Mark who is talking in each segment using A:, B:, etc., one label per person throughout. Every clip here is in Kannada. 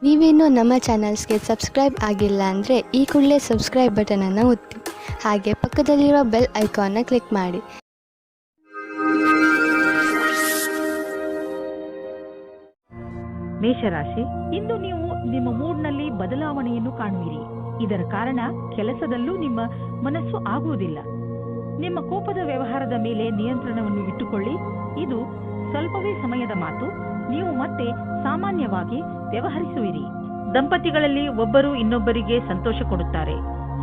A: ನೀವೇನೂ ನಮ್ಮ ಚಾನಲ್ಸ್ಗೆ ಸಬ್ಸ್ಕ್ರೈಬ್ ಆಗಿಲ್ಲ ಅಂದರೆ ಈ ಕೂಡಲೇ ಸಬ್ಸ್ಕ್ರೈಬ್ ಬಟನನ್ನು ಒತ್ತಿ ಹಾಗೆ ಪಕ್ಕದಲ್ಲಿರುವ ಬೆಲ್ ಐಕಾನ್ನ ಕ್ಲಿಕ್ ಮಾಡಿ.
B: ಮೇಷರಾಶಿ, ಇಂದು ನೀವು ನಿಮ್ಮ ಮೂಡ್ನಲ್ಲಿ ಬದಲಾವಣೆಯನ್ನು ಕಾಣುವಿರಿ. ಇದರ ಕಾರಣ ಕೆಲಸದಲ್ಲೂ ನಿಮ್ಮ ಮನಸ್ಸು ಆಗುವುದಿಲ್ಲ. ನಿಮ್ಮ ಕೋಪದ ವ್ಯವಹಾರದ ಮೇಲೆ ನಿಯಂತ್ರಣವನ್ನು ಇಟ್ಟುಕೊಳ್ಳಿ. ಇದು ಸ್ವಲ್ಪವೇ ಸಮಯದ ಮಾತು. ನೀವು ಮತ್ತೆ ಸಾಮಾನ್ಯವಾಗಿ ವ್ಯವಹರಿಸುವಿರಿ. ದಂಪತಿಗಳಲ್ಲಿ ಒಬ್ಬರು ಇನ್ನೊಬ್ಬರಿಗೆ ಸಂತೋಷ ಕೊಡುತ್ತಾರೆ.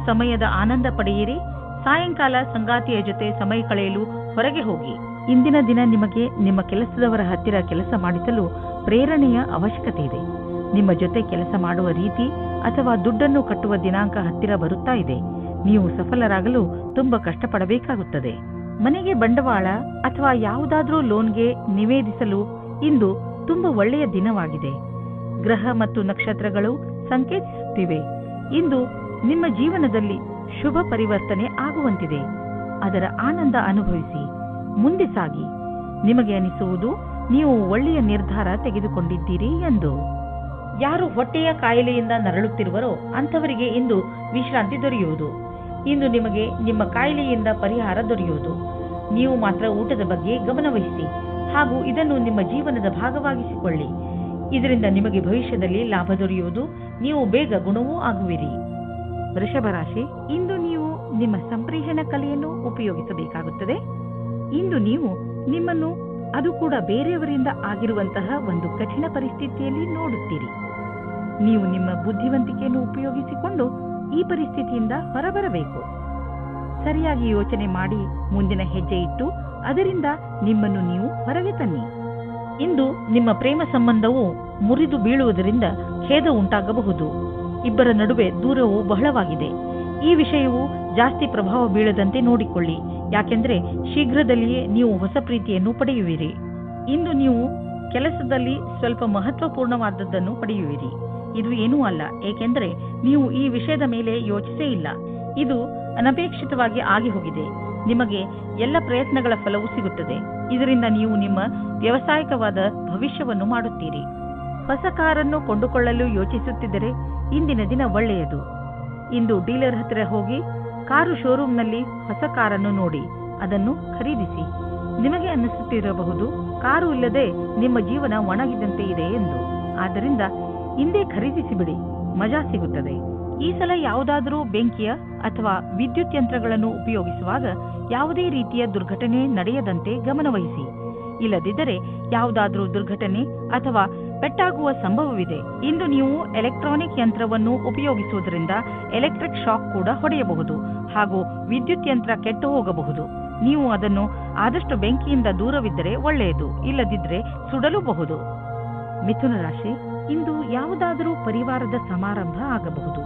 B: ಸಮಯದ ಆನಂದ ಪಡೆಯಿರಿ. ಸಾಯಂಕಾಲ ಸಂಗಾತಿಯ ಜೊತೆ ಸಮಯ ಕಳೆಯಲು ಹೊರಗೆ ಹೋಗಿ. ಇಂದಿನ ದಿನ ನಿಮಗೆ ನಿಮ್ಮ ಕೆಲಸದವರ ಹತ್ತಿರ ಕೆಲಸ ಮಾಡಿಸಲು ಪ್ರೇರಣೆಯ ಅವಶ್ಯಕತೆ ಇದೆ. ನಿಮ್ಮ ಜೊತೆ ಕೆಲಸ ಮಾಡುವ ರೀತಿ ಅಥವಾ ದುಡ್ಡನ್ನು ಕಟ್ಟುವ ದಿನಾಂಕ ಹತ್ತಿರ ಬರುತ್ತಾ ಇದೆ. ನೀವು ಸಫಲರಾಗಲು ತುಂಬಾ ಕಷ್ಟಪಡಬೇಕಾಗುತ್ತದೆ. ಮನೆಗೆ ಬಂಡವಾಳ ಅಥವಾ ಯಾವುದಾದ್ರೂ ಲೋನ್ಗೆ ನಿವೇದಿಸಲು ಇಂದು ತುಂಬಾ ಒಳ್ಳೆಯ ದಿನವಾಗಿದೆ. ಗ್ರಹ ಮತ್ತು ನಕ್ಷತ್ರಗಳು ಸಂಕೇತಿಸುತ್ತಿವೆ ಇಂದು ನಿಮ್ಮ ಜೀವನದಲ್ಲಿ ಶುಭ ಪರಿವರ್ತನೆ ಆಗುವಂತಿದೆ. ಅದರ ಆನಂದ ಅನುಭವಿಸಿ ಮುಂದೆ ಸಾಗಿ. ನಿಮಗೆ ಅನಿಸುವುದು ನೀವು ಒಳ್ಳೆಯ ನಿರ್ಧಾರ ತೆಗೆದುಕೊಂಡಿದ್ದೀರಿ ಎಂದು. ಯಾರು ಹೊಟ್ಟೆಯ ಕಾಯಿಲೆಯಿಂದ ನರಳುತ್ತಿರುವರೋ ಅಂಥವರಿಗೆ ಇಂದು ವಿಶ್ರಾಂತಿ ದೊರೆಯುವುದು. ಇಂದು ನಿಮಗೆ ನಿಮ್ಮ ಕಾಯಿಲೆಯಿಂದ ಪರಿಹಾರ ದೊರೆಯುವುದು. ನೀವು ಮಾತ್ರ ಊಟದ ಬಗ್ಗೆ ಗಮನವಹಿಸಿ ಹಾಗೂ ಇದನ್ನು ನಿಮ್ಮ ಜೀವನದ ಭಾಗವಾಗಿಸಿಕೊಳ್ಳಿ. ಇದರಿಂದ ನಿಮಗೆ ಭವಿಷ್ಯದಲ್ಲಿ ಲಾಭ ದೊರೆಯುವುದು. ನೀವು ಬೇಗ ಗುಣವೂ ಆಗುವಿರಿ. ವೃಷಭ ರಾಶಿ, ಇಂದು ನೀವು ನಿಮ್ಮ ಸಂಪ್ರೇಷಣ ಕಲೆಯನ್ನು ಉಪಯೋಗಿಸಬೇಕಾಗುತ್ತದೆ. ಇಂದು ನೀವು ನಿಮ್ಮನ್ನು ಅದು ಕೂಡ ಬೇರೆಯವರಿಂದ ಆಗಿರುವಂತಹ ಒಂದು ಕಠಿಣ ಪರಿಸ್ಥಿತಿಯಲ್ಲಿ ನೋಡುತ್ತೀರಿ. ನೀವು ನಿಮ್ಮ ಬುದ್ಧಿವಂತಿಕೆಯನ್ನು ಉಪಯೋಗಿಸಿಕೊಂಡು ಈ ಪರಿಸ್ಥಿತಿಯಿಂದ ಹೊರಬರಬೇಕು. ಸರಿಯಾಗಿ ಯೋಚನೆ ಮಾಡಿ ಮುಂದಿನ ಹೆಜ್ಜೆ ಇಟ್ಟು ಅದರಿಂದ ನಿಮ್ಮನ್ನು ನೀವು ಹೊರಗೆ ತನ್ನಿ. ಇಂದು ನಿಮ್ಮ ಪ್ರೇಮ ಸಂಬಂಧವು ಮುರಿದು ಬೀಳುವುದರಿಂದ ಖೇದ ಉಂಟಾಗಬಹುದು. ಇಬ್ಬರ ನಡುವೆ ದೂರವು ಬಹಳವಾಗಿದೆ. ಈ ವಿಷಯವು ಜಾಸ್ತಿ ಪ್ರಭಾವ ಬೀಳದಂತೆ ನೋಡಿಕೊಳ್ಳಿ. ಯಾಕೆಂದ್ರೆ ಶೀಘ್ರದಲ್ಲಿಯೇ ನೀವು ಹೊಸ ಪ್ರೀತಿಯನ್ನು ಪಡೆಯುವಿರಿ. ಇಂದು ನೀವು ಕೆಲಸದಲ್ಲಿ ಸ್ವಲ್ಪ ಮಹತ್ವಪೂರ್ಣವಾದದ್ದನ್ನು ಪಡೆಯುವಿರಿ. ಇದು ಏನೂ ಅಲ್ಲ, ಏಕೆಂದರೆ ನೀವು ಈ ವಿಷಯದ ಮೇಲೆ ಯೋಚಿಸೇ ಇಲ್ಲ. ಇದು ಅನಪೇಕ್ಷಿತವಾಗಿ ಆಗಿ ಹೋಗಿದೆ. ನಿಮಗೆ ಎಲ್ಲ ಪ್ರಯತ್ನಗಳ ಫಲವೂ ಸಿಗುತ್ತದೆ. ಇದರಿಂದ ನೀವು ನಿಮ್ಮ ವ್ಯಾವಸಾಯಿಕವಾದ ಭವಿಷ್ಯವನ್ನು ಮಾಡುತ್ತೀರಿ. ಹೊಸ ಕಾರನ್ನು ಕೊಂಡುಕೊಳ್ಳಲು ಯೋಚಿಸುತ್ತಿದ್ದರೆ ಇಂದಿನ ದಿನ ಒಳ್ಳೆಯದು. ಇಂದು ಡೀಲರ್ ಹತ್ತಿರ ಹೋಗಿ ಕಾರು ಶೋರೂಮ್ನಲ್ಲಿ ಹೊಸ ಕಾರನ್ನು ನೋಡಿ ಅದನ್ನು ಖರೀದಿಸಿ. ನಿಮಗೆ ಅನ್ನಿಸುತ್ತಿರಬಹುದು ಕಾರು ಇಲ್ಲದೆ ನಿಮ್ಮ ಜೀವನ ಒಣಗಿದಂತೆ ಇದೆ ಎಂದು. ಆದ್ದರಿಂದ ಇಂದೇ ಖರೀದಿಸಿಬಿಡಿ, ಮಜಾ ಸಿಗುತ್ತದೆ. ಈ ಸಲ ಯಾವುದಾದರೂ ಬೆಂಕಿಯ ಅಥವಾ ವಿದ್ಯುತ್ ಯಂತ್ರಗಳನ್ನು ಉಪಯೋಗಿಸುವಾಗ ಯಾವುದೇ ರೀತಿಯ ದುರ್ಘಟನೆ ನಡೆಯದಂತೆ ಗಮನವಹಿಸಿ. ಇಲ್ಲದಿದ್ದರೆ ಯಾವುದಾದರೂ ದುರ್ಘಟನೆ ಅಥವಾ ಪೆಟ್ಟಾಗುವ ಸಂಭವವಿದೆ. ಇಂದು ನೀವು ಎಲೆಕ್ಟ್ರಾನಿಕ್ ಯಂತ್ರವನ್ನು ಉಪಯೋಗಿಸುವುದರಿಂದ ಎಲೆಕ್ಟ್ರಿಕ್ ಶಾಕ್ ಕೂಡ ಹೊಡೆಯಬಹುದು ಹಾಗೂ ವಿದ್ಯುತ್ ಯಂತ್ರ ಕೆಟ್ಟು ಹೋಗಬಹುದು. ನೀವು ಅದನ್ನು ಆದಷ್ಟು ಬೆಂಕಿಯಿಂದ ದೂರವಿದ್ದರೆ ಒಳ್ಳೆಯದು, ಇಲ್ಲದಿದ್ದರೆ ಸುಡಲೂಬಹುದು. ಮಿಥುನ ರಾಶಿ, ಇಂದು ಯಾವುದಾದರೂ ಪರಿವಾರದ ಸಮಾರಂಭ ಆಗಬಹುದು.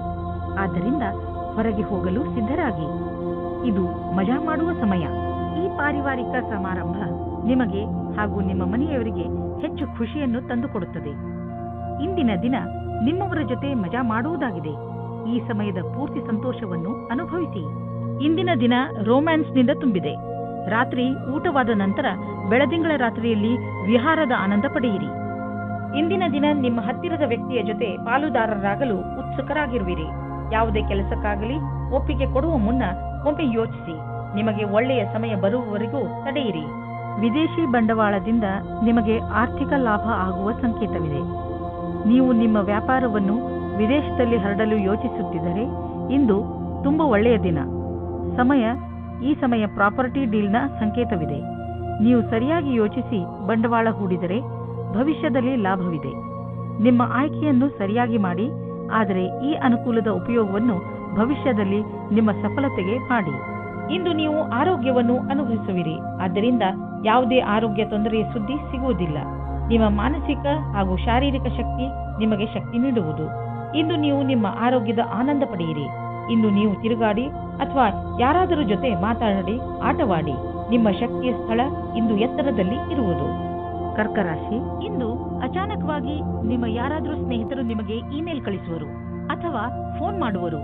B: ಆದ್ದರಿಂದ ಹೊರಗೆ ಹೋಗಲು ಸಿದ್ಧರಾಗಿ. ಇದು ಮಜಾ ಮಾಡುವ ಸಮಯ. ಈ ಪಾರಿವಾರಿಕ ಸಮಾರಂಭ ನಿಮಗೆ ಹಾಗೂ ನಿಮ್ಮ ಮನೆಯವರಿಗೆ ಹೆಚ್ಚು ಖುಷಿಯನ್ನು ತಂದುಕೊಡುತ್ತದೆ. ಇಂದಿನ ದಿನ ನಿಮ್ಮವರ ಜೊತೆ ಮಜಾ ಮಾಡುವುದಾಗಿದೆ. ಈ ಸಮಯದ ಪೂರ್ತಿ ಸಂತೋಷವನ್ನು ಅನುಭವಿಸಿ. ಇಂದಿನ ದಿನ ರೋಮ್ಯಾನ್ಸ್ನಿಂದ ತುಂಬಿದೆ. ರಾತ್ರಿ ಊಟವಾದ ನಂತರ ಬೆಳದಿಂಗಳ ರಾತ್ರಿಯಲ್ಲಿ ವಿಹಾರದ ಆನಂದ ಪಡೆಯಿರಿ. ಇಂದಿನ ದಿನ ನಿಮ್ಮ ಹತ್ತಿರದ ವ್ಯಕ್ತಿಯ ಜೊತೆ ಪಾಲುದಾರರಾಗಲು ಉತ್ಸುಕರಾಗಿರುವಿರಿ. ಯಾವುದೇ ಕೆಲಸಕ್ಕಾಗಲಿ ಒಪ್ಪಿಗೆ ಕೊಡುವ ಮುನ್ನ ಒಮ್ಮೆ ಯೋಚಿಸಿ. ನಿಮಗೆ ಒಳ್ಳೆಯ ಸಮಯ ಬರುವವರೆಗೂ ತಡೆಯಿರಿ. ವಿದೇಶಿ ಬಂಡವಾಳದಿಂದ ನಿಮಗೆ ಆರ್ಥಿಕ ಲಾಭ ಆಗುವ ಸಂಕೇತವಿದೆ. ನೀವು ನಿಮ್ಮ ವ್ಯಾಪಾರವನ್ನು ವಿದೇಶದಲ್ಲಿ ಹರಡಲು ಯೋಚಿಸುತ್ತಿದ್ದರೆ ಇಂದು ತುಂಬಾ ಒಳ್ಳೆಯ ದಿನ. ಈ ಸಮಯ ಪ್ರಾಪರ್ಟಿ ಡೀಲ್ನ ಸಂಕೇತವಿದೆ. ನೀವು ಸರಿಯಾಗಿ ಯೋಚಿಸಿ ಬಂಡವಾಳ ಹೂಡಿದರೆ ಭವಿಷ್ಯದಲ್ಲಿ ಲಾಭವಿದೆ. ನಿಮ್ಮ ಆಯ್ಕೆಯನ್ನು ಸರಿಯಾಗಿ ಮಾಡಿ, ಆದರೆ ಈ ಅನುಕೂಲದ ಉಪಯೋಗವನ್ನು ಭವಿಷ್ಯದಲ್ಲಿ ನಿಮ್ಮ ಸಫಲತೆಗೆ ಮಾಡಿ. ಇಂದು ನೀವು ಆರೋಗ್ಯವನ್ನು ಅನುಭವಿಸುವಿರಿ. ಆದ್ದರಿಂದ ಯಾವುದೇ ಆರೋಗ್ಯ ತೊಂದರೆಯ ಸುದ್ದಿ ಸಿಗುವುದಿಲ್ಲ. ನಿಮ್ಮ ಮಾನಸಿಕ ಹಾಗೂ ಶಾರೀರಿಕ ಶಕ್ತಿ ನಿಮಗೆ ಶಕ್ತಿ ನೀಡುವುದು. ಇಂದು ನೀವು ನಿಮ್ಮ ಆರೋಗ್ಯದ ಆನಂದ ಪಡೆಯಿರಿ. ಇಂದು ನೀವು ತಿರುಗಾಡಿ ಅಥವಾ ಯಾರಾದರೂ ಜೊತೆ ಮಾತಾಡಿ ಆಟವಾಡಿ. ನಿಮ್ಮ ಶಕ್ತಿಯ ಸ್ಥಳ ಇಂದು ಎತ್ತರದಲ್ಲಿ ಇರುವುದು. ಕರ್ಕರಾಶಿ, ಇಂದು ಅಚಾನಕವಾಗಿ ನಿಮ್ಮ ಯಾರಾದರೂ ಸ್ನೇಹಿತರು ನಿಮಗೆ ಇಮೇಲ್ ಕಳಿಸುವರು ಅಥವಾ ಫೋನ್ ಮಾಡುವರು.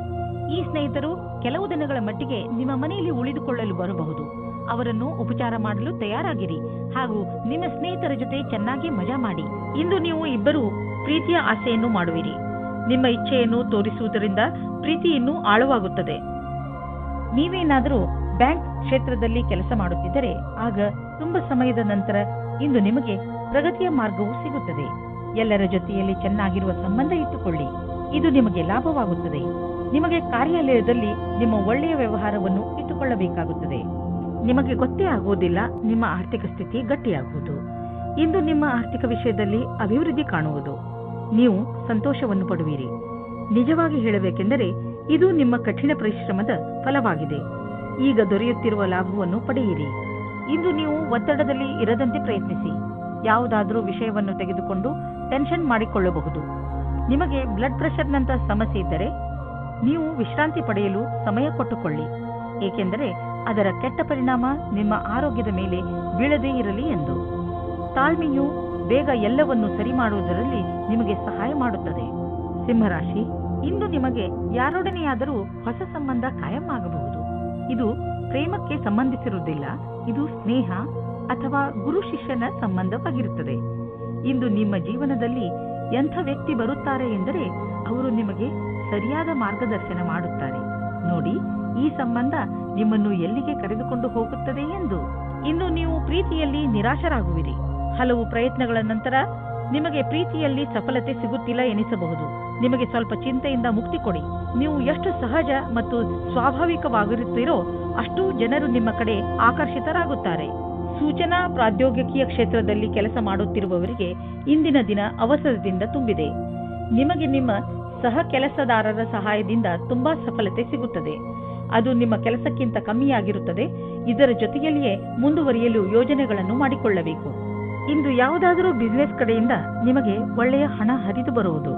B: ಈ ಸ್ನೇಹಿತರು ಕೆಲವು ದಿನಗಳ ಮಟ್ಟಿಗೆ ನಿಮ್ಮ ಮನೆಯಲ್ಲಿ ಉಳಿದುಕೊಳ್ಳಲು ಬರಬಹುದು. ಅವರನ್ನು ಉಪಚಾರ ಮಾಡಲು ತಯಾರಾಗಿರಿ ಹಾಗೂ ನಿಮ್ಮ ಸ್ನೇಹಿತರ ಜೊತೆ ಚೆನ್ನಾಗಿ ಮಜಾ ಮಾಡಿ. ಇಂದು ನೀವು ಇಬ್ಬರು ಪ್ರೀತಿಯ ಆಸೆಯನ್ನು ಮಾಡುವಿರಿ. ನಿಮ್ಮ ಇಚ್ಛೆಯನ್ನು ತೋರಿಸುವುದರಿಂದ ಪ್ರೀತಿ ಇನ್ನೂ ಆಳವಾಗುತ್ತದೆ. ನೀವೇನಾದರೂ ಬ್ಯಾಂಕ್ ಕ್ಷೇತ್ರದಲ್ಲಿ ಕೆಲಸ ಮಾಡುತ್ತಿದ್ದರೆ ಆಗ ತುಂಬಾ ಸಮಯದ ನಂತರ ಇಂದು ನಿಮಗೆ ಪ್ರಗತಿಯ ಮಾರ್ಗವು ಸಿಗುತ್ತದೆ. ಎಲ್ಲರ ಜೊತೆಯಲ್ಲಿ ಚೆನ್ನಾಗಿರುವ ಸಂಬಂಧ ಇಟ್ಟುಕೊಳ್ಳಿ, ಇದು ನಿಮಗೆ ಲಾಭವಾಗುತ್ತದೆ. ನಿಮಗೆ ಕಾರ್ಯಾಲಯದಲ್ಲಿ ನಿಮ್ಮ ಒಳ್ಳೆಯ ವ್ಯವಹಾರವನ್ನು ಇಟ್ಟುಕೊಳ್ಳಬೇಕಾಗುತ್ತದೆ. ನಿಮಗೆ ಗೊತ್ತೇ ಆಗುವುದಿಲ್ಲ ನಿಮ್ಮ ಆರ್ಥಿಕ ಸ್ಥಿತಿ ಗಟ್ಟಿಯಾಗುವುದು. ಇಂದು ನಿಮ್ಮ ಆರ್ಥಿಕ ವಿಷಯದಲ್ಲಿ ಅಭಿವೃದ್ಧಿ ಕಾಣುವುದು. ನೀವು ಸಂತೋಷವನ್ನು ಪಡುವಿರಿ. ನಿಜವಾಗಿ ಹೇಳಬೇಕೆಂದರೆ ಇದು ನಿಮ್ಮ ಕಠಿಣ ಪರಿಶ್ರಮದ ಫಲವಾಗಿದೆ. ಈಗ ದೊರೆಯುತ್ತಿರುವ ಲಾಭವನ್ನು ಪಡೆಯಿರಿ. ಇಂದು ನೀವು ಒತ್ತಡದಲ್ಲಿ ಇರದಂತೆ ಪ್ರಯತ್ನಿಸಿ. ಯಾವುದಾದರೂ ವಿಷಯವನ್ನು ತೆಗೆದುಕೊಂಡು ಟೆನ್ಷನ್ ಮಾಡಿಕೊಳ್ಳಬಹುದು. ನಿಮಗೆ ಬ್ಲಡ್ ಪ್ರೆಷರ್ನಂತ ಸಮಸ್ಯೆ ಇದ್ದರೆ ನೀವು ವಿಶ್ರಾಂತಿ ಪಡೆಯಲು ಸಮಯ ಕೊಟ್ಟುಕೊಳ್ಳಿ, ಏಕೆಂದರೆ ಅದರ ಕೆಟ್ಟ ಪರಿಣಾಮ ನಿಮ್ಮ ಆರೋಗ್ಯದ ಮೇಲೆ ಬೀಳದೇ ಇರಲಿ ಎಂದು. ತಾಳ್ಮೆಯು ಬೇಗ ಎಲ್ಲವನ್ನು ಸರಿ ಮಾಡುವುದರಲ್ಲಿ ನಿಮಗೆ ಸಹಾಯ ಮಾಡುತ್ತದೆ. ಸಿಂಹರಾಶಿ, ಇಂದು ನಿಮಗೆ ಯಾರೊಡನೆಯಾದರೂ ಹೊಸ ಸಂಬಂಧ ಕಾಯಂ ಆಗಬಹುದು. ಇದು ಪ್ರೇಮಕ್ಕೆ ಸಂಬಂಧಿಸಿರುವುದಿಲ್ಲ, ಇದು ಸ್ನೇಹ ಅಥವಾ ಗುರು ಶಿಷ್ಯನ ಸಂಬಂಧವಾಗಿರುತ್ತದೆ. ಇಂದು ನಿಮ್ಮ ಜೀವನದಲ್ಲಿ ಎಂಥ ವ್ಯಕ್ತಿ ಬರುತ್ತಾರೆ ಎಂದರೆ ಅವರು ನಿಮಗೆ ಸರಿಯಾದ ಮಾರ್ಗದರ್ಶನ ಮಾಡುತ್ತಾರೆ. ನೋಡಿ, ಈ ಸಂಬಂಧ ನಿಮ್ಮನ್ನು ಎಲ್ಲಿಗೆ ಕರೆದುಕೊಂಡು ಹೋಗುತ್ತದೆ ಎಂದು. ಇಂದು ನೀವು ಪ್ರೀತಿಯಲ್ಲಿ ನಿರಾಶರಾಗುವಿರಿ. ಹಲವು ಪ್ರಯತ್ನಗಳ ನಂತರ ನಿಮಗೆ ಪ್ರೀತಿಯಲ್ಲಿ ಸಫಲತೆ ಸಿಗುತ್ತಿಲ್ಲ ಎನಿಸಬಹುದು. ನಿಮಗೆ ಸ್ವಲ್ಪ ಚಿಂತೆಯಿಂದ ಮುಕ್ತಿ ಕೊಡಿ. ನೀವು ಎಷ್ಟು ಸಹಜ ಮತ್ತು ಸ್ವಾಭಾವಿಕವಾಗಿರುತ್ತೀರೋ ಅಷ್ಟು ಜನರು ನಿಮ್ಮ ಕಡೆ ಆಕರ್ಷಿತರಾಗುತ್ತಾರೆ. ಸೂಚನಾ ಪ್ರಾದ್ಯೋಗಿಕಿಯ ಕ್ಷೇತ್ರದಲ್ಲಿ ಕೆಲಸ ಮಾಡುತ್ತಿರುವವರಿಗೆ ಇಂದಿನ ದಿನ ಅವಸರದಿಂದ ತುಂಬಿದೆ. ನಿಮಗೆ ನಿಮ್ಮ ಸಹ ಕೆಲಸದಾರರ ಸಹಾಯದಿಂದ ತುಂಬಾ ಸಫಲತೆ ಸಿಗುತ್ತದೆ. ಅದು ನಿಮ್ಮ ಕೆಲಸಕ್ಕಿಂತ ಕಮ್ಮಿಯಾಗಿರುತ್ತದೆ. ಇದರ ಜೊತೆಯಲ್ಲಿಯೇ ಮುಂದುವರಿಯಲು ಯೋಜನೆಗಳನ್ನು ಮಾಡಿಕೊಳ್ಳಬೇಕು. ಇಂದು ಯಾವುದಾದರೂ ಬಿಸಿನೆಸ್ ಕಡೆಯಿಂದ ನಿಮಗೆ ಒಳ್ಳೆಯ ಹಣ ಹರಿದು ಬರುವುದು.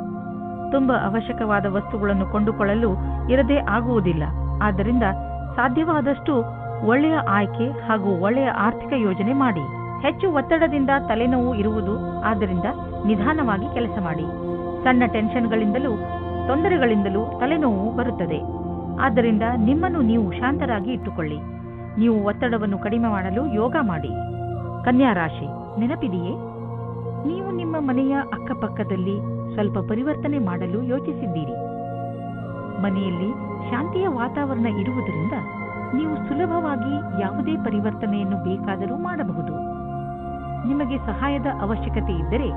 B: ತುಂಬಾ ಅವಶ್ಯಕವಾದ ವಸ್ತುಗಳನ್ನು ಕೊಂಡುಕೊಳ್ಳಲು ಇರದೇ ಆಗುವುದಿಲ್ಲ. ಆದ್ದರಿಂದ ಸಾಧ್ಯವಾದಷ್ಟು ಒಳ್ಳೆಯ ಆಯ್ಕೆ ಹಾಗೂ ಒಳ್ಳೆಯ ಆರ್ಥಿಕ ಯೋಜನೆ ಮಾಡಿ. ಹೆಚ್ಚು ಒತ್ತಡದಿಂದ ತಲೆನೋವು ಇರುವುದು, ಆದ್ದರಿಂದ ನಿಧಾನವಾಗಿ ಕೆಲಸ ಮಾಡಿ. ಸಣ್ಣ ಟೆನ್ಷನ್ಗಳಿಂದಲೂ ತೊಂದರೆಗಳಿಂದಲೂ ತಲೆನೋವು ಬರುತ್ತದೆ. ಆದ್ದರಿಂದ ನಿಮ್ಮನ್ನು ನೀವು ಶಾಂತರಾಗಿ ಇಟ್ಟುಕೊಳ್ಳಿ. ನೀವು ಒತ್ತಡವನ್ನು ಕಡಿಮೆ ಮಾಡಲು ಯೋಗ ಮಾಡಿ. ಕನ್ಯಾ ರಾಶಿ, ನೆನಪಿದೆಯೇ, ನೀವು ನಿಮ್ಮ ಮನೆಯ ಅಕ್ಕಪಕ್ಕದಲ್ಲಿ ಸ್ವಲ್ಪ ಪರಿವರ್ತನೆ ಮಾಡಲು ಯೋಚಿಸಿದ್ದೀರಿ. ಮನೆಯಲ್ಲಿ ಶಾಂತಿಯ ವಾತಾವರಣ ಇರುವುದರಿಂದ ನೀವು ಸುಲಭವಾಗಿ ಯಾವುದೇ ಪರಿವರ್ತನೆಯನ್ನು ಬೇಕಾದರೂ ಮಾಡಬಹುದು. ನಿಮಗೆ ಸಹಾಯದ ಅವಶ್ಯಕತೆ ಇದ್ದರೆ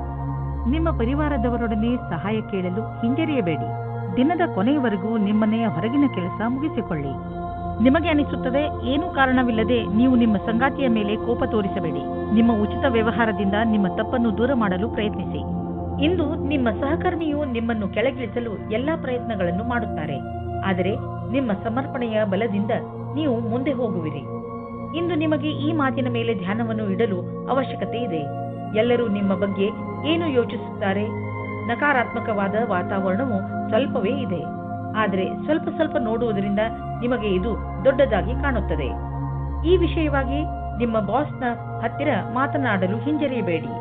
B: ನಿಮ್ಮ ಪರಿವಾರದವರೊಡನೆ ಸಹಾಯ ಕೇಳಲು ಹಿಂಜರಿಯಬೇಡಿ. ದಿನದ ಕೊನೆಯವರೆಗೂ ನಿಮ್ಮನೆಯ ಹೊರಗಿನ ಕೆಲಸ ಮುಗಿಸಿಕೊಳ್ಳಿ. ನಿಮಗೆ ಅನಿಸುತ್ತದೆ, ಏನೂ ಕಾರಣವಿಲ್ಲದೆ ನೀವು ನಿಮ್ಮ ಸಂಗಾತಿಯ ಮೇಲೆ ಕೋಪ ತೋರಿಸಬೇಡಿ. ನಿಮ್ಮ ಉಚಿತ ವ್ಯವಹಾರದಿಂದ ನಿಮ್ಮ ತಪ್ಪನ್ನು ದೂರ ಮಾಡಲು ಪ್ರಯತ್ನಿಸಿ. ಇಂದು ನಿಮ್ಮ ಸಹಕರ್ಮಿಯು ನಿಮ್ಮನ್ನು ಕೆಳಗಿಳಿಸಲು ಎಲ್ಲಾ ಪ್ರಯತ್ನಗಳನ್ನು ಮಾಡುತ್ತಾರೆ, ಆದರೆ ನಿಮ್ಮ ಸಮರ್ಪಣೆಯ ಬಲದಿಂದ ನೀವು ಮುಂದೆ ಹೋಗುವಿರಿ. ಇಂದು ನಿಮಗೆ ಈ ಮಾತಿನ ಮೇಲೆ ಧ್ಯಾನವನ್ನು ಇಡಲು ಅವಶ್ಯಕತೆ ಇದೆ. ಎಲ್ಲರೂ ನಿಮ್ಮ ಬಗ್ಗೆ ಏನು ಯೋಚಿಸುತ್ತಾರೆ? ನಕಾರಾತ್ಮಕವಾದ ವಾತಾವರಣವು ಸ್ವಲ್ಪವೇ ಇದೆ, ಆದರೆ ಸ್ವಲ್ಪ ಸ್ವಲ್ಪ ನೋಡುವುದರಿಂದ ನಿಮಗೆ ಇದು ದೊಡ್ಡದಾಗಿ ಕಾಣುತ್ತದೆ. ಈ ವಿಷಯವಾಗಿ ನಿಮ್ಮ ಬಾಸ್ನ ಹತ್ತಿರ ಮಾತನಾಡಲು ಹಿಂಜರಿಯಬೇಡಿ.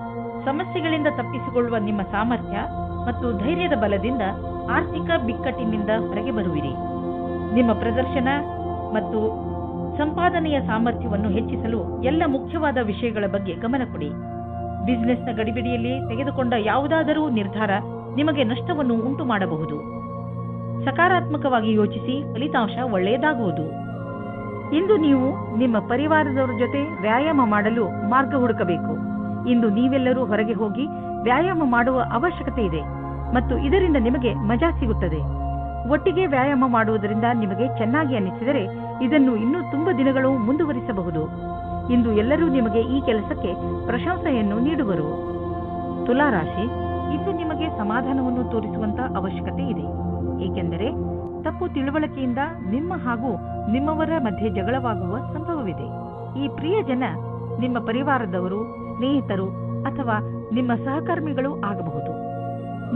B: ಸಮಸ್ಯೆಗಳಿಂದ ತಪ್ಪಿಸಿಕೊಳ್ಳುವ ನಿಮ್ಮ ಸಾಮರ್ಥ್ಯ ಮತ್ತು ಧೈರ್ಯದ ಬಲದಿಂದ ಆರ್ಥಿಕ ಬಿಕ್ಕಟ್ಟಿನಿಂದ ಹೊರಗೆ ಬರುವಿರಿ. ನಿಮ್ಮ ಪ್ರದರ್ಶನ ಮತ್ತು ಸಂಪಾದನೆಯ ಸಾಮರ್ಥ್ಯವನ್ನು ಹೆಚ್ಚಿಸಲು ಎಲ್ಲ ಮುಖ್ಯವಾದ ವಿಷಯಗಳ ಬಗ್ಗೆ ಗಮನ ಕೊಡಿ. ಬಿಸಿನೆಸ್ನ ಗಡಿಬಿಡಿಯಲ್ಲಿ ತೆಗೆದುಕೊಂಡ ಯಾವುದಾದರೂ ನಿರ್ಧಾರ ನಿಮಗೆ ನಷ್ಟವನ್ನು ಉಂಟು ಮಾಡಬಹುದು. ಸಕಾರಾತ್ಮಕವಾಗಿ ಯೋಚಿಸಿ, ಫಲಿತಾಂಶ ಒಳ್ಳೆಯದಾಗುವುದು. ಇಂದು ನೀವು ನಿಮ್ಮ ಪರಿವಾರದವರ ಜೊತೆ ವ್ಯಾಯಾಮ ಮಾಡಲು ಮಾರ್ಗ ಹುಡುಕಬೇಕು. ಇಂದು ನೀವೆಲ್ಲರೂ ಹೊರಗೆ ಹೋಗಿ ವ್ಯಾಯಾಮ ಮಾಡುವ ಅವಶ್ಯಕತೆ ಇದೆ ಮತ್ತು ಇದರಿಂದ ನಿಮಗೆ ಮಜಾ ಸಿಗುತ್ತದೆ. ಒಟ್ಟಿಗೆ ವ್ಯಾಯಾಮ ಮಾಡುವುದರಿಂದ ನಿಮಗೆ ಚೆನ್ನಾಗಿ ಅನಿಸಿದರೆ ಇದನ್ನು ಇನ್ನೂ ತುಂಬಾ ದಿನಗಳು ಮುಂದುವರಿಸಬಹುದು. ಇಂದು ಎಲ್ಲರೂ ನಿಮಗೆ ಈ ಕೆಲಸಕ್ಕೆ ಪ್ರಶಂಸೆಯನ್ನು ನೀಡುವರು. ತುಲಾರಾಶಿ, ಇಂದು ನಿಮಗೆ ಸಮಾಧಾನವನ್ನು ತೋರಿಸುವಂತ ಅವಶ್ಯಕತೆ ಇದೆ, ಏಕೆಂದರೆ ತಪ್ಪು ತಿಳುವಳಿಕೆಯಿಂದ ನಿಮ್ಮ ಹಾಗೂ ನಿಮ್ಮವರ ಮಧ್ಯೆ ಜಗಳವಾಗುವ ಸಂಭವವಿದೆ. ಈ ಪ್ರಿಯ ಜನ ನಿಮ್ಮ ಪರಿವಾರದವರು, ಸ್ನೇಹಿತರು ಅಥವಾ ನಿಮ್ಮ ಸಹಕರ್ಮಿಗಳು ಆಗಬಹುದು.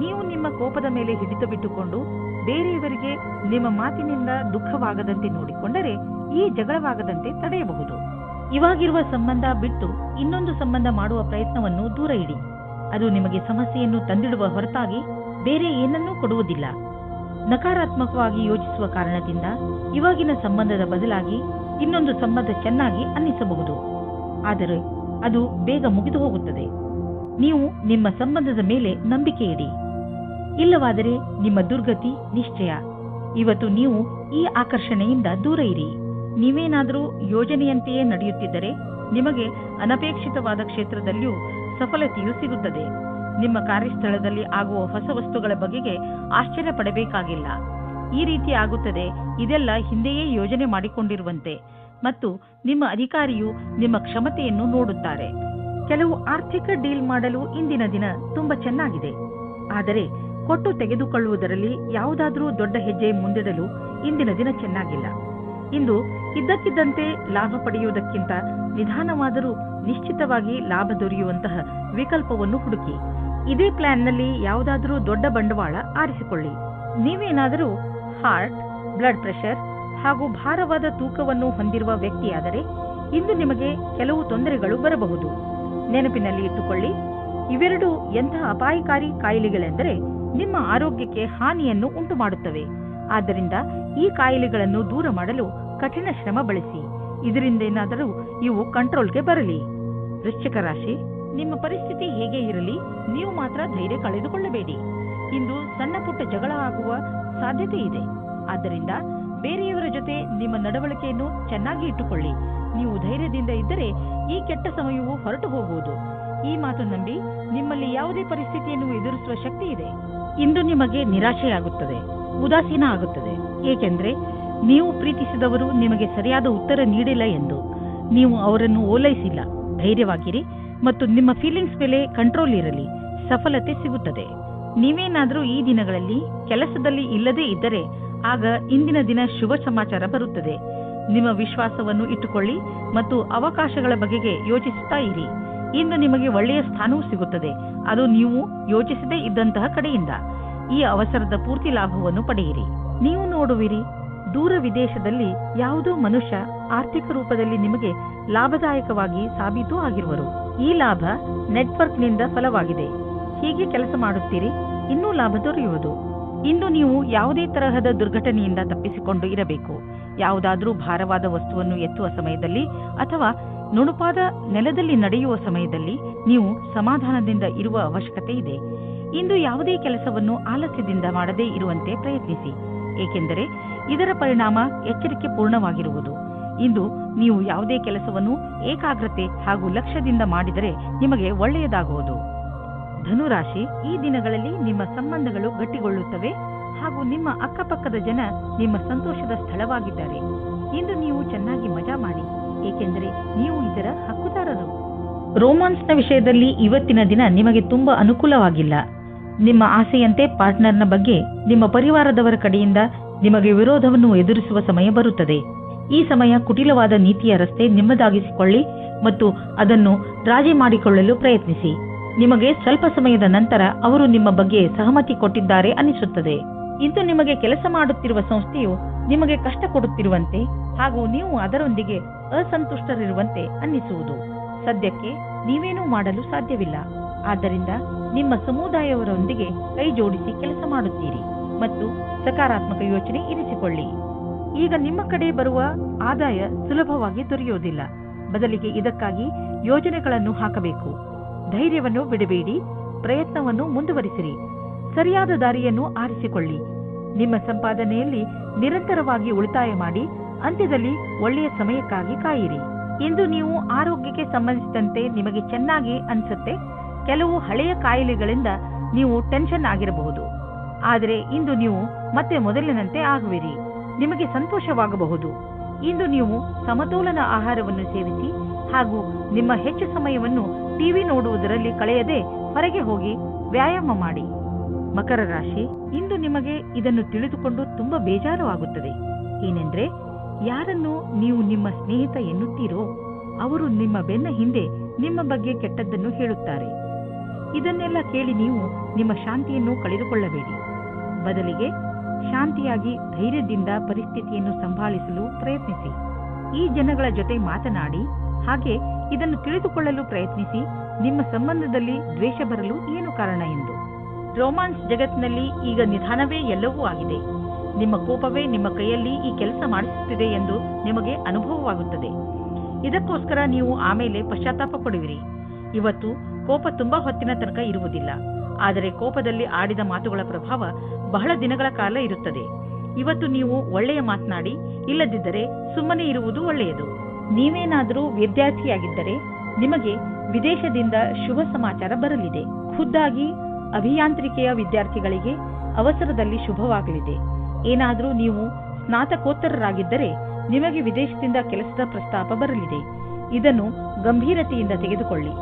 B: ನೀವು ನಿಮ್ಮ ಕೋಪದ ಮೇಲೆ ಹಿಡಿತ ಬಿಟ್ಟುಕೊಂಡು ಬೇರೆಯವರಿಗೆ ನಿಮ್ಮ ಮಾತಿನಿಂದ ದುಃಖವಾಗದಂತೆ ನೋಡಿಕೊಂಡರೆ ಈ ಜಗಳವಾಗದಂತೆ ತಡೆಯಬಹುದು. ಇವಾಗಿರುವ ಸಂಬಂಧ ಬಿಟ್ಟು ಇನ್ನೊಂದು ಸಂಬಂಧ ಮಾಡುವ ಪ್ರಯತ್ನವನ್ನು ದೂರ ಇಡಿ. ಅದು ನಿಮಗೆ ಸಮಸ್ಯೆಯನ್ನು ತಂದಿಡುವ ಹೊರತಾಗಿ ಬೇರೆ ಏನನ್ನೂ ಕೊಡುವುದಿಲ್ಲ. ನಕಾರಾತ್ಮಕವಾಗಿ ಯೋಚಿಸುವ ಕಾರಣದಿಂದ ಇವಾಗಿನ ಸಂಬಂಧದ ಬದಲಾಗಿ ಇನ್ನೊಂದು ಸಂಬಂಧ ಚೆನ್ನಾಗಿ ಅನ್ನಿಸಬಹುದು, ಆದರೆ ಅದು ಬೇಗ ಮುಗಿದು ಹೋಗುತ್ತದೆ. ನೀವು ನಿಮ್ಮ ಸಂಬಂಧದ ಮೇಲೆ ನಂಬಿಕೆ ಇಡಿ, ಇಲ್ಲವಾದರೆ ನಿಮ್ಮ ದುರ್ಗತಿ ನಿಶ್ಚಯ. ಇವತ್ತು ನೀವು ಈ ಆಕರ್ಷಣೆಯಿಂದ ದೂರ ಇರಿ. ನೀವೇನಾದರೂ ಯೋಜನೆಯಂತೆಯೇ ನಡೆಯುತ್ತಿದ್ದರೆ ನಿಮಗೆ ಅನಪೇಕ್ಷಿತವಾದ ಕ್ಷೇತ್ರದಲ್ಲಿಯೂ ಸಫಲತೆಯೂ ಸಿಗುತ್ತದೆ. ನಿಮ್ಮ ಕಾರ್ಯಸ್ಥಳದಲ್ಲಿ ಆಗುವ ಹೊಸ ವಸ್ತುಗಳ ಬಗೆಗೆ ಆಶ್ಚರ್ಯ ಪಡಬೇಕಾಗಿಲ್ಲ. ಈ ರೀತಿ ಆಗುತ್ತದೆ, ಇದೆಲ್ಲ ಹಿಂದೆಯೇ ಯೋಜನೆ ಮಾಡಿಕೊಂಡಿರುವಂತೆ. ಮತ್ತು ನಿಮ್ಮ ಅಧಿಕಾರಿಯು ನಿಮ್ಮ ಕ್ಷಮತೆಯನ್ನು ನೋಡುತ್ತಾರೆ. ಕೆಲವು ಆರ್ಥಿಕ ಡೀಲ್ ಮಾಡಲು ಇಂದಿನ ದಿನ ತುಂಬಾ ಚೆನ್ನಾಗಿದೆ, ಆದರೆ ಕೊಟ್ಟು ತೆಗೆದುಕೊಳ್ಳುವುದರಲ್ಲಿ ಯಾವುದಾದ್ರೂ ದೊಡ್ಡ ಹೆಜ್ಜೆ ಮುಂದಿಡಲು ಇಂದಿನ ದಿನ ಚೆನ್ನಾಗಿಲ್ಲ. ಇಂದು ಇದ್ದಕ್ಕಿದ್ದಂತೆ ಲಾಭ ಪಡೆಯುವುದಕ್ಕಿಂತ ನಿಧಾನವಾದರೂ ನಿಶ್ಚಿತವಾಗಿ ಲಾಭ ದೊರೆಯುವಂತಹ ವಿಕಲ್ಪವನ್ನು ಹುಡುಕಿ. ಇದೇ ಪ್ಲಾನ್ನಲ್ಲಿ ಯಾವುದಾದರೂ ದೊಡ್ಡ ಬಂಡವಾಳ ಆರಿಸಿಕೊಳ್ಳಿ. ನೀವೇನಾದರೂ ಹಾರ್ಟ್, ಬ್ಲಡ್ ಪ್ರೆಷರ್ ಹಾಗೂ ಭಾರವಾದ ತೂಕವನ್ನು ಹೊಂದಿರುವ ವ್ಯಕ್ತಿಯಾದರೆ ಇಂದು ನಿಮಗೆ ಕೆಲವು ತೊಂದರೆಗಳು ಬರಬಹುದು. ನೆನಪಿನಲ್ಲಿ ಇಟ್ಟುಕೊಳ್ಳಿ, ಇವೆರಡು ಎಂತಹ ಅಪಾಯಕಾರಿ ಕಾಯಿಲೆಗಳೆಂದರೆ ನಿಮ್ಮ ಆರೋಗ್ಯಕ್ಕೆ ಹಾನಿಯನ್ನು ಉಂಟು ಮಾಡುತ್ತವೆ. ಆದ್ದರಿಂದ ಈ ಕಾಯಿಲೆಗಳನ್ನು ದೂರ ಮಾಡಲು ಕಠಿಣ ಶ್ರಮ ಬಳಸಿ. ಇದರಿಂದ ಏನಾದರೂ ಇವು ಕಂಟ್ರೋಲ್ಗೆ ಬರಲಿ. ವೃಶ್ಚಿಕ ರಾಶಿ, ನಿಮ್ಮ ಪರಿಸ್ಥಿತಿ ಹೇಗೆ ಇರಲಿ, ನೀವು ಮಾತ್ರ ಧೈರ್ಯ ಕಳೆದುಕೊಳ್ಳಬೇಡಿ. ಇಂದು ಸಣ್ಣ ಪುಟ್ಟ ಜಗಳ ಆಗುವ ಸಾಧ್ಯತೆ ಇದೆ. ಆದ್ದರಿಂದ ಬೇರೆಯವರ ಜೊತೆ ನಿಮ್ಮ ನಡವಳಿಕೆಯನ್ನು ಚೆನ್ನಾಗಿ ಇಟ್ಟುಕೊಳ್ಳಿ. ನೀವು ಧೈರ್ಯದಿಂದ ಇದ್ದರೆ ಈ ಕೆಟ್ಟ ಸಮಯವು ಹೊರಟು ಹೋಗುವುದು. ಈ ಮಾತು ನಂಬಿ ನಿಮ್ಮಲ್ಲಿ ಯಾವುದೇ ಪರಿಸ್ಥಿತಿಯನ್ನು ಎದುರಿಸುವ ಶಕ್ತಿ ಇದೆ. ಇಂದು ನಿಮಗೆ ನಿರಾಶೆಯಾಗುತ್ತದೆ, ಉದಾಸೀನ ಆಗುತ್ತದೆ, ಏಕೆಂದರೆ ನೀವು ಪ್ರೀತಿಸಿದವರು ನಿಮಗೆ ಸರಿಯಾದ ಉತ್ತರ ನೀಡಿಲ್ಲ ಎಂದು. ನೀವು ಅವರನ್ನು ಓಲೈಸಿಲ್ಲ. ಧೈರ್ಯವಾಗಿರಿ ಮತ್ತು ನಿಮ್ಮ ಫೀಲಿಂಗ್ಸ್ ಮೇಲೆ ಕಂಟ್ರೋಲ್ ಇರಲಿ. ಸಫಲತೆ ಸಿಗುತ್ತದೆ. ನೀವೇನಾದರೂ ಈ ದಿನಗಳಲ್ಲಿ ಕೆಲಸದಲ್ಲಿ ಇಲ್ಲದೇ ಇದ್ದರೆ ಆಗ ಇಂದಿನ ದಿನ ಶುಭ ಸಮಾಚಾರ ಬರುತ್ತದೆ. ನಿಮ್ಮ ವಿಶ್ವಾಸವನ್ನು ಇಟ್ಟುಕೊಳ್ಳಿ ಮತ್ತು ಅವಕಾಶಗಳ ಬಗೆಗೆ ಯೋಚಿಸುತ್ತಾ ಇರಿ. ಇಂದು ನಿಮಗೆ ಒಳ್ಳೆಯ ಸ್ಥಾನವೂ ಸಿಗುತ್ತದೆ, ಅದು ನೀವು ಯೋಚಿಸದೇ ಇದ್ದಂತಹ ಕಡೆಯಿಂದ. ಈ ಅವಸರದ ಪೂರ್ತಿ ಲಾಭವನ್ನು ಪಡೆಯಿರಿ. ನೀವು ನೋಡುವಿರಿ, ದೂರ ವಿದೇಶದಲ್ಲಿ ಯಾವುದೋ ಮನುಷ್ಯ ಆರ್ಥಿಕ ರೂಪದಲ್ಲಿ ನಿಮಗೆ ಲಾಭದಾಯಕವಾಗಿ ಸಾಬೀತು ಆಗಿರುವರು. ಈ ಲಾಭ ನೆಟ್ವರ್ಕ್ನಿಂದ ಫಲವಾಗಿದೆ. ಹೀಗೆ ಕೆಲಸ ಮಾಡುತ್ತೀರಿ, ಇನ್ನೂ ಲಾಭ ದೊರೆಯುವುದು. ಇಂದು ನೀವು ಯಾವುದೇ ತರಹದ ದುರ್ಘಟನೆಯಿಂದ ತಪ್ಪಿಸಿಕೊಂಡು ಇರಬೇಕು. ಯಾವುದಾದ್ರೂ ಭಾರವಾದ ವಸ್ತುವನ್ನು ಎತ್ತುವ ಸಮಯದಲ್ಲಿ ಅಥವಾ ನುಣುಪಾದ ನೆಲದಲ್ಲಿ ನಡೆಯುವ ಸಮಯದಲ್ಲಿ ನೀವು ಸಮಾಧಾನದಿಂದ ಇರುವ ಅವಶ್ಯಕತೆ ಇದೆ. ಇಂದು ಯಾವುದೇ ಕೆಲಸವನ್ನು ಆಲಸ್ಯದಿಂದ ಮಾಡದೇ ಇರುವಂತೆ ಪ್ರಯತ್ನಿಸಿ, ಏಕೆಂದರೆ ಇದರ ಪರಿಣಾಮ ಎಚ್ಚರಿಕೆ ಪೂರ್ಣವಾಗಿರುವುದು. ಇಂದು ನೀವು ಯಾವುದೇ ಕೆಲಸವನ್ನು ಏಕಾಗ್ರತೆ ಹಾಗೂ ಲಕ್ಷ್ಯದಿಂದ ಮಾಡಿದರೆ ನಿಮಗೆ ಒಳ್ಳೆಯದಾಗುವುದು. ಧನುರಾಶಿ, ಈ ದಿನಗಳಲ್ಲಿ ನಿಮ್ಮ ಸಂಬಂಧಗಳು ಗಟ್ಟಿಗೊಳ್ಳುತ್ತವೆ ಹಾಗೂ ನಿಮ್ಮ ಅಕ್ಕಪಕ್ಕದ ಜನ ನಿಮ್ಮ ಸಂತೋಷದ ಸ್ಥಳವಾಗಿದ್ದಾರೆ. ಇಂದು ನೀವು ಚೆನ್ನಾಗಿ ಮಜಾ ಮಾಡಿ, ಏಕೆಂದರೆ ನೀವು ಇದರ ಹಕ್ಕುದಾರರು. ರೋಮಾನ್ಸ್ನ ವಿಷಯದಲ್ಲಿ ಇವತ್ತಿನ ದಿನ ನಿಮಗೆ ತುಂಬಾ ಅನುಕೂಲವಾಗಿಲ್ಲ. ನಿಮ್ಮ ಆಸೆಯಂತೆ ಪಾರ್ಟ್ನರ್ನ ಬಗ್ಗೆ ನಿಮ್ಮ ಪರಿವಾರದವರ ಕಡೆಯಿಂದ ನಿಮಗೆ ವಿರೋಧವನ್ನು ಎದುರಿಸುವ ಸಮಯ ಬರುತ್ತದೆ. ಈ ಸಮಯ ಕುಟಿಲವಾದ ನೀತಿಯ ರಸ್ತೆ ನಿಮ್ಮದಾಗಿಸಿಕೊಳ್ಳಿ ಮತ್ತು ಅದನ್ನು ರಾಜಿ ಮಾಡಿಕೊಳ್ಳಲು ಪ್ರಯತ್ನಿಸಿ. ನಿಮಗೆ ಸ್ವಲ್ಪ ಸಮಯದ ನಂತರ ಅವರು ನಿಮ್ಮ ಬಗ್ಗೆ ಸಹಮತಿ ಕೊಟ್ಟಿದ್ದಾರೆ ಅನಿಸುತ್ತದೆ. ಇಂದು ನಿಮಗೆ ಕೆಲಸ ಮಾಡುತ್ತಿರುವ ಸಂಸ್ಥೆಯು ನಿಮಗೆ ಕಷ್ಟ ಕೊಡುತ್ತಿರುವಂತೆ ಹಾಗೂ ನೀವು ಅದರೊಂದಿಗೆ ಅಸಂತುಷ್ಟರಿರುವಂತೆ ಅನ್ನಿಸುವುದು. ಸದ್ಯಕ್ಕೆ ನೀವೇನೂ ಮಾಡಲು ಸಾಧ್ಯವಿಲ್ಲ. ಆದ್ದರಿಂದ ನಿಮ್ಮ ಸಮುದಾಯವರೊಂದಿಗೆ ಕೈ ಜೋಡಿಸಿ ಕೆಲಸ ಮಾಡುತ್ತೀರಿ ಮತ್ತು ಸಕಾರಾತ್ಮಕ ಯೋಚನೆ ಇರಿಸಿಕೊಳ್ಳಿ. ಈಗ ನಿಮ್ಮ ಕಡೆ ಬರುವ ಆದಾಯ ಸುಲಭವಾಗಿ ದೊರೆಯುವುದಿಲ್ಲ. ಬದಲಿಗೆ ಇದಕ್ಕಾಗಿ ಯೋಜನೆಗಳನ್ನು ಹಾಕಬೇಕು. ಧೈರ್ಯವನ್ನು ಬಿಡಬೇಡಿ, ಪ್ರಯತ್ನವನ್ನು ಮುಂದುವರಿಸಿರಿ. ಸರಿಯಾದ ದಾರಿಯನ್ನು ಆರಿಸಿಕೊಳ್ಳಿ. ನಿಮ್ಮ ಸಂಪಾದನೆಯಲ್ಲಿ ನಿರಂತರವಾಗಿ ಉಳಿತಾಯ ಮಾಡಿ ಅಂತ್ಯದಲ್ಲಿ ಒಳ್ಳೆಯ ಸಮಯಕ್ಕಾಗಿ ಕಾಯಿರಿ. ಇಂದು ನೀವು ಆರೋಗ್ಯಕ್ಕೆ ಸಂಬಂಧಿಸಿದಂತೆ ನಿಮಗೆ ಚೆನ್ನಾಗಿ ಅನಿಸುತ್ತೆ. ಕೆಲವು ಹಳೆಯ ಕಾಯಿಲೆಗಳಿಂದ ನೀವು ಟೆನ್ಷನ್ ಆಗಿರಬಹುದು, ಆದರೆ ಇಂದು ನೀವು ಮತ್ತೆ ಮೊದಲಿನಂತೆ ಆಗುವಿರಿ. ನಿಮಗೆ ಸಂತೋಷವಾಗಬಹುದು. ಇಂದು ನೀವು ಸಮತೋಲನ ಆಹಾರವನ್ನು ಸೇವಿಸಿ ಹಾಗೂ ನಿಮ್ಮ ಹೆಚ್ಚು ಸಮಯವನ್ನು ಟಿವಿ ನೋಡುವುದರಲ್ಲಿ ಕಳೆಯದೆ ಹೊರಗೆ ಹೋಗಿ ವ್ಯಾಯಾಮ ಮಾಡಿ. ಮಕರ ರಾಶಿ, ಇಂದು ನಿಮಗೆ ಇದನ್ನು ತಿಳಿದುಕೊಂಡು ತುಂಬಾ ಬೇಜಾರು ಆಗುತ್ತದೆ. ಏನೆಂದ್ರೆ, ಯಾರನ್ನು ನೀವು ನಿಮ್ಮ ಸ್ನೇಹಿತ ಎನ್ನುತ್ತೀರೋ ಅವರು ನಿಮ್ಮ ಬೆನ್ನ ಹಿಂದೆ ನಿಮ್ಮ ಬಗ್ಗೆ ಕೆಟ್ಟದ್ದನ್ನು ಹೇಳುತ್ತಾರೆ. ಇದನ್ನೆಲ್ಲ ಕೇಳಿ ನೀವು ನಿಮ್ಮ ಶಾಂತಿಯನ್ನು ಕಳೆದುಕೊಳ್ಳಬೇಡಿ. ಬದಲಿಗೆ ಶಾಂತಿಯಾಗಿ ಧೈರ್ಯದಿಂದ ಪರಿಸ್ಥಿತಿಯನ್ನು ಸಂಭಾಳಿಸಲು ಪ್ರಯತ್ನಿಸಿ. ಈ ಜನಗಳ ಜೊತೆ ಮಾತನಾಡಿ ಹಾಗೆ ಇದನ್ನು ತಿಳಿದುಕೊಳ್ಳಲು ಪ್ರಯತ್ನಿಸಿ. ನಿಮ್ಮ ಸಂಬಂಧದಲ್ಲಿ ದ್ವೇಷ ಬರಲು ಏನು ಕಾರಣ ಎಂದು. ರೋಮಾನ್ಸ್ ಜಗತ್ತಿನಲ್ಲಿ ಈಗ ನಿಧಾನವೇ ಎಲ್ಲವೂ ಆಗಿದೆ. ನಿಮ್ಮ ಕೋಪವೇ ನಿಮ್ಮ ಕೈಯಲ್ಲಿ ಈ ಕೆಲಸ ಮಾಡಿಸುತ್ತಿದೆ ಎಂದು ನಿಮಗೆ ಅನುಭವವಾಗುತ್ತದೆ. ಇದಕ್ಕೋಸ್ಕರ ನೀವು ಆಮೇಲೆ ಪಶ್ಚಾತ್ತಾಪ ಪಡುವಿರಿ. ಇವತ್ತು ಕೋಪ ತುಂಬಾ ಹೊತ್ತಿನ ತನಕ ಇರುವುದಿಲ್ಲ, ಆದರೆ ಕೋಪದಲ್ಲಿ ಆಡಿದ ಮಾತುಗಳ ಪ್ರಭಾವ ಬಹಳ ದಿನಗಳ ಕಾಲ ಇರುತ್ತದೆ. ಇವತ್ತು ನೀವು ಒಳ್ಳೆಯ ಮಾತನಾಡಿ, ಇಲ್ಲದಿದ್ದರೆ ಸುಮ್ಮನೆ ಇರುವುದು ಒಳ್ಳೆಯದು. ನೀವೇನಾದರೂ ವಿದ್ಯಾರ್ಥಿಯಾಗಿದ್ದರೆ ನಿಮಗೆ ವಿದೇಶದಿಂದ ಶುಭ ಸಮಾಚಾರ ಬರಲಿದೆ. ಖುದ್ದಾಗಿ ಅಭಿಯಾಂತ್ರಿಕೆಯ ವಿದ್ಯಾರ್ಥಿಗಳಿಗೆ ಅವಸರದಲ್ಲಿ ಶುಭವಾಗಲಿದೆ. ಏನಾದರೂ ನೀವು ಸ್ನಾತಕೋತ್ತರರಾಗಿದ್ದರೆ ನಿಮಗೆ ವಿದೇಶದಿಂದ ಕೆಲಸದ ಪ್ರಸ್ತಾಪ ಬರಲಿದೆ. ಇದನ್ನು ಗಂಭೀರತೆಯಿಂದ ತೆಗೆದುಕೊಳ್ಳಿ.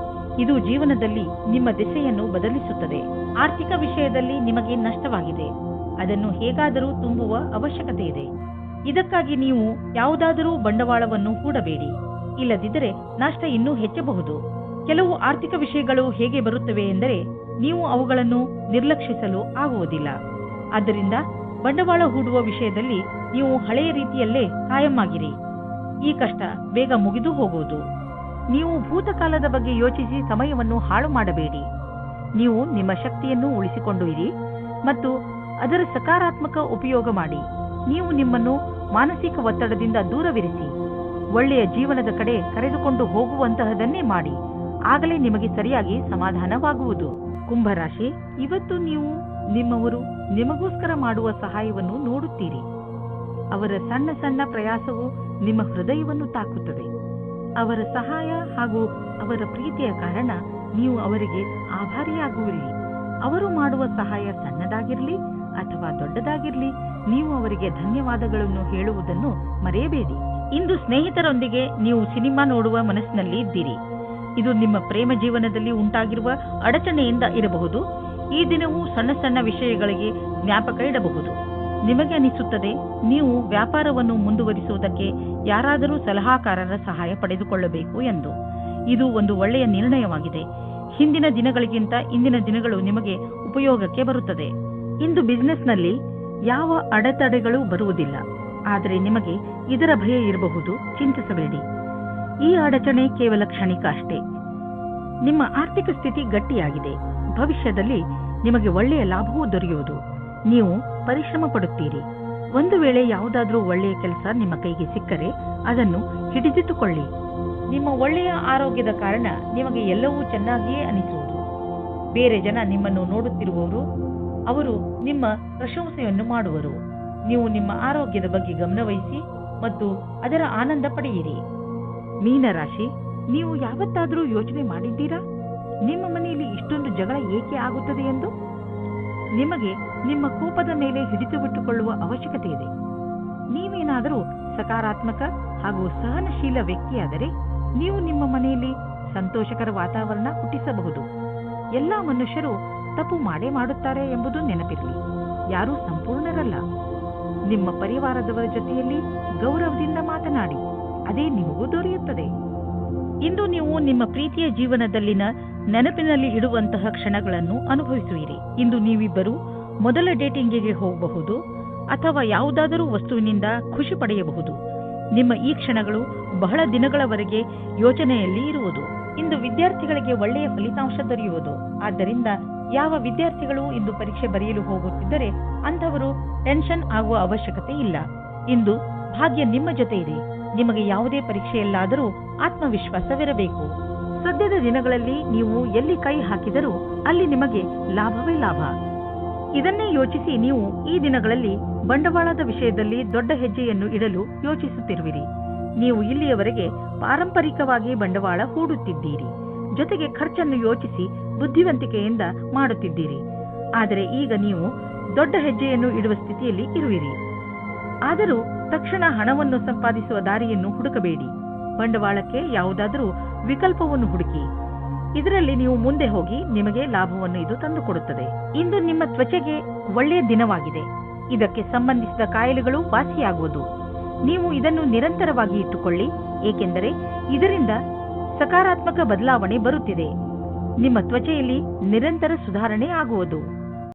B: ಇದು ಜೀವನದಲ್ಲಿ ನಿಮ್ಮ ದಿಸೆಯನ್ನು ಬದಲಿಸುತ್ತದೆ. ಆರ್ಥಿಕ ವಿಷಯದಲ್ಲಿ ನಿಮಗೆ ನಷ್ಟವಾಗಿದೆ, ಅದನ್ನು ಹೇಗಾದರೂ ತುಂಬುವ ಅವಶ್ಯಕತೆ ಇದೆ. ಇದಕ್ಕಾಗಿ ನೀವು ಯಾವುದಾದರೂ ಬಂಡವಾಳವನ್ನು ಹೂಡಬೇಡಿ, ಇಲ್ಲದಿದ್ದರೆ ನಷ್ಟ ಇನ್ನೂ ಹೆಚ್ಚಬಹುದು. ಕೆಲವು ಆರ್ಥಿಕ ವಿಷಯಗಳು ಹೇಗೆ ಬರುತ್ತವೆ ಎಂದರೆ ನೀವು ಅವುಗಳನ್ನು ನಿರ್ಲಕ್ಷಿಸಲು ಆಗುವುದಿಲ್ಲ. ಆದ್ದರಿಂದ ಬಂಡವಾಳ ಹೂಡುವ ವಿಷಯದಲ್ಲಿ ನೀವು ಹಳೆಯ ರೀತಿಯಲ್ಲೇ ಕಾಯಂ ಆಗಿರಿ. ಈ ಕಷ್ಟ ಬೇಗ ಮುಗಿದು ಹೋಗುವುದು. ನೀವು ಭೂತಕಾಲದ ಬಗ್ಗೆ ಯೋಚಿಸಿ ಸಮಯವನ್ನು ಹಾಳು ಮಾಡಬೇಡಿ. ನೀವು ನಿಮ್ಮ ಶಕ್ತಿಯನ್ನು ಉಳಿಸಿಕೊಂಡು ಇರಿ ಮತ್ತು ಅದರ ಸಕಾರಾತ್ಮಕ ಉಪಯೋಗ ಮಾಡಿ. ನೀವು ನಿಮ್ಮನ್ನು ಮಾನಸಿಕ ಒತ್ತಡದಿಂದ ದೂರವಿರಿಸಿ ಒಳ್ಳೆಯ ಜೀವನದ ಕಡೆ ಕರೆದುಕೊಂಡು ಹೋಗುವಂತಹದನ್ನೇ ಮಾಡಿ. ಆಗಲೇ ನಿಮಗೆ ಸರಿಯಾಗಿ ಸಮಾಧಾನವಾಗುವುದು. ಕುಂಭರಾಶಿ, ಇವತ್ತು ನೀವು ನಿಮ್ಮವರು ನಿಮಗೋಸ್ಕರ ಮಾಡುವ ಸಹಾಯವನ್ನು ನೋಡುತ್ತೀರಿ. ಅವರ ಸಣ್ಣ ಸಣ್ಣ ಪ್ರಯಾಸವು ನಿಮ್ಮ ಹೃದಯವನ್ನು ತಾಕುತ್ತದೆ. ಅವರ ಸಹಾಯ ಹಾಗೂ ಅವರ ಪ್ರೀತಿಯ ಕಾರಣ ನೀವು ಅವರಿಗೆ ಆಭಾರಿಯಾಗುವಿರಿ. ಅವರು ಮಾಡುವ ಸಹಾಯ ಸಣ್ಣದಾಗಿರಲಿ ಅಥವಾ ದೊಡ್ಡದಾಗಿರಲಿ, ನೀವು ಅವರಿಗೆ ಧನ್ಯವಾದಗಳನ್ನು ಹೇಳುವುದನ್ನು ಮರೆಯಬೇಡಿ. ಇಂದು ಸ್ನೇಹಿತರೊಂದಿಗೆ ನೀವು ಸಿನಿಮಾ ನೋಡುವ ಮನಸ್ಸಿನಲ್ಲಿ ಇದ್ದೀರಿ. ಇದು ನಿಮ್ಮ ಪ್ರೇಮ ಜೀವನದಲ್ಲಿ ಉಂಟಾಗಿರುವ ಅಡಚಣೆಯಿಂದ ಇರಬಹುದು. ಈ ದಿನವೂ ಸಣ್ಣ ಸಣ್ಣ ವಿಷಯಗಳಿಗೆ ಜ್ಞಾಪಕ ಇಡಬಹುದು. ನಿಮಗೆ ಅನಿಸುತ್ತದೆ ನೀವು ವ್ಯಾಪಾರವನ್ನು ಮುಂದುವರಿಸುವುದಕ್ಕೆ ಯಾರಾದರೂ ಸಲಹಾಕಾರರ ಸಹಾಯ ಪಡೆದುಕೊಳ್ಳಬೇಕು ಎಂದು. ಇದು ಒಂದು ಒಳ್ಳೆಯ ನಿರ್ಣಯವಾಗಿದೆ. ಹಿಂದಿನ ದಿನಗಳಿಗಿಂತ ಇಂದಿನ ದಿನಗಳು ನಿಮಗೆ ಉಪಯೋಗಕ್ಕೆ ಬರುತ್ತದೆ. ಇಂದು ಬಿಸಿನೆಸ್ನಲ್ಲಿ ಯಾವ ಅಡೆತಡೆಗಳು ಬರುವುದಿಲ್ಲ, ಆದರೆ ನಿಮಗೆ ಇದರ ಭಯ ಇರಬಹುದು. ಚಿಂತಿಸಬೇಡಿ, ಈ ಅಡಚಣೆ ಕೇವಲ ಕ್ಷಣಿಕ ಅಷ್ಟೇ. ನಿಮ್ಮ ಆರ್ಥಿಕ ಸ್ಥಿತಿ ಗಟ್ಟಿಯಾಗಿದೆ. ಭವಿಷ್ಯದಲ್ಲಿ ನಿಮಗೆ ಒಳ್ಳೆಯ ಲಾಭವೂ ದೊರೆಯುವುದು. ನೀವು ಪರಿಶ್ರಮ ಪಡುತ್ತೀರಿ. ಒಂದು ವೇಳೆ ಯಾವುದಾದ್ರೂ ಒಳ್ಳೆಯ ಕೆಲಸ ನಿಮ್ಮ ಕೈಗೆ ಸಿಕ್ಕರೆ ಅದನ್ನು ಹಿಡಿದಿಟ್ಟುಕೊಳ್ಳಿ. ನಿಮ್ಮ ಒಳ್ಳೆಯ ಆರೋಗ್ಯದ ಕಾರಣ ನಿಮಗೆ ಎಲ್ಲವೂ ಚೆನ್ನಾಗಿಯೇ ಅನಿಸುವುದು. ಬೇರೆ ಜನ ನಿಮ್ಮನ್ನು ನೋಡುತ್ತಿರುವವರು, ಅವರು ನಿಮ್ಮ ಪ್ರಶಂಸೆಯನ್ನು ಮಾಡುವರು. ನೀವು ನಿಮ್ಮ ಆರೋಗ್ಯದ ಬಗ್ಗೆ ಗಮನವಹಿಸಿ ಮತ್ತು ಅದರ ಆನಂದ ಪಡೆಯಿರಿ. ಮೀನರಾಶಿ, ನೀವು ಯಾವತ್ತಾದರೂ ಯೋಚನೆ ಮಾಡಿದ್ದೀರಾ ನಿಮ್ಮ ಮನೆಯಲ್ಲಿ ಇಷ್ಟೊಂದು ಜಗಳ ಏಕೆ ಆಗುತ್ತದೆ ಎಂದು? ನಿಮಗೆ ನಿಮ್ಮ ಕೋಪದ ಮೇಲೆ ಹಿಡಿತು ಬಿಟ್ಟುಕೊಳ್ಳುವ ಅವಶ್ಯಕತೆ ಇದೆ. ನೀವೇನಾದರೂ ಸಕಾರಾತ್ಮಕ ಹಾಗೂ ಸಹನಶೀಲ ವ್ಯಕ್ತಿಯಾದರೆ ನೀವು ನಿಮ್ಮ ಮನೆಯಲ್ಲಿ ಸಂತೋಷಕರ ವಾತಾವರಣ ಹುಟ್ಟಿಸಬಹುದು. ಎಲ್ಲಾ ಮನುಷ್ಯರು ತಪ್ಪು ಮಾಡೇ ಮಾಡುತ್ತಾರೆ ಎಂಬುದು ನೆನಪಿರಲಿ. ಯಾರೂ ಸಂಪೂರ್ಣರಲ್ಲ. ನಿಮ್ಮ ಪರಿವಾರದವರ ಜೊತೆಯಲ್ಲಿ ಗೌರವದಿಂದ ಮಾತನಾಡಿ, ಅದೇ ನಿಮಗೂ ದೊರೆಯುತ್ತದೆ. ಇಂದು ನೀವು ನಿಮ್ಮ ಪ್ರೀತಿಯ ಜೀವನದಲ್ಲಿನ ನೆನಪಿನಲ್ಲಿ ಇಡುವಂತಹ ಕ್ಷಣಗಳನ್ನು ಅನುಭವಿಸುವಿರಿ. ಇಂದು ನೀವಿಬ್ಬರು ಮೊದಲ ಡೇಟಿಂಗಿಗೆ ಹೋಗಬಹುದು ಅಥವಾ ಯಾವುದಾದರೂ ವಸ್ತುವಿನಿಂದ ಖುಷಿ ಪಡೆಯಬಹುದು. ನಿಮ್ಮ ಈ ಕ್ಷಣಗಳು ಬಹಳ ದಿನಗಳವರೆಗೆ ಯೋಚನೆಯಲ್ಲಿ ಇರುವುದು. ಇಂದು ವಿದ್ಯಾರ್ಥಿಗಳಿಗೆ ಒಳ್ಳೆಯ ಫಲಿತಾಂಶ ದೊರೆಯುವುದು. ಆದ್ದರಿಂದ ಯಾವ ವಿದ್ಯಾರ್ಥಿಗಳು ಇಂದು ಪರೀಕ್ಷೆ ಬರೆಯಲು ಹೋಗುತ್ತಿದ್ದರೆ ಅಂಥವರು ಟೆನ್ಷನ್ ಆಗುವ ಅವಶ್ಯಕತೆ ಇಲ್ಲ. ಇಂದು ಭಾಗ್ಯ ನಿಮ್ಮ ಜೊತೆ ಇದೆ. ನಿಮಗೆ ಯಾವುದೇ ಪರೀಕ್ಷೆಯಲ್ಲಾದರೂ ಆತ್ಮವಿಶ್ವಾಸವಿರಬೇಕು. ಸದ್ಯದ ದಿನಗಳಲ್ಲಿ ನೀವು ಎಲ್ಲಿ ಕೈ ಹಾಕಿದರೂ ಅಲ್ಲಿ ನಿಮಗೆ ಲಾಭವೇ ಲಾಭ. ಇದನ್ನೇ ಯೋಚಿಸಿ ನೀವು ಈ ದಿನಗಳಲ್ಲಿ ಬಂಡವಾಳದ ವಿಷಯದಲ್ಲಿ ದೊಡ್ಡ ಹೆಜ್ಜೆಯನ್ನು ಇಡಲು ಯೋಚಿಸುತ್ತಿರುವಿರಿ. ನೀವು ಇಲ್ಲಿಯವರೆಗೆ ಪಾರಂಪರಿಕವಾಗಿ ಬಂಡವಾಳ ಹೂಡುತ್ತಿದ್ದೀರಿ, ಜೊತೆಗೆ ಖರ್ಚನ್ನು ಯೋಚಿಸಿ ಬುದ್ಧಿವಂತಿಕೆಯಿಂದ ಮಾಡುತ್ತಿದ್ದೀರಿ. ಆದರೆ ಈಗ ನೀವು ದೊಡ್ಡ ಹೆಜ್ಜೆಯನ್ನು ಇಡುವ ಸ್ಥಿತಿಯಲ್ಲಿ ಇರುವಿರಿ. ಆದರೂ ತಕ್ಷಣ ಹಣವನ್ನು ಸಂಪಾದಿಸುವ ದಾರಿಯನ್ನು ಹುಡುಕಬೇಡಿ. ಬಂಡವಾಳಕ್ಕೆ ಯಾವುದಾದರೂ ವಿಕಲ್ಪವನ್ನು ಹುಡುಕಿ. ಇದರಲ್ಲಿ ನೀವು ಮುಂದೆ ಹೋಗಿ ನಿಮಗೆ ಲಾಭವನ್ನು ಇದು ತಂದುಕೊಡುತ್ತದೆ. ಇಂದು ನಿಮ್ಮ ತ್ವಚೆಗೆ ಒಳ್ಳೆಯ ದಿನವಾಗಿದೆ. ಇದಕ್ಕೆ ಸಂಬಂಧಿಸಿದ ಕಾಯಿಲೆಗಳು ವಾಸಿಯಾಗುವುದು. ನೀವು ಇದನ್ನು ನಿರಂತರವಾಗಿ ಇಟ್ಟುಕೊಳ್ಳಿ, ಏಕೆಂದರೆ ಇದರಿಂದ ಸಕಾರಾತ್ಮಕ ಬದಲಾವಣೆ ಬರುತ್ತಿದೆ. ನಿಮ್ಮ ತ್ವಚೆಯಲ್ಲಿ ನಿರಂತರ ಸುಧಾರಣೆ ಆಗುವುದು.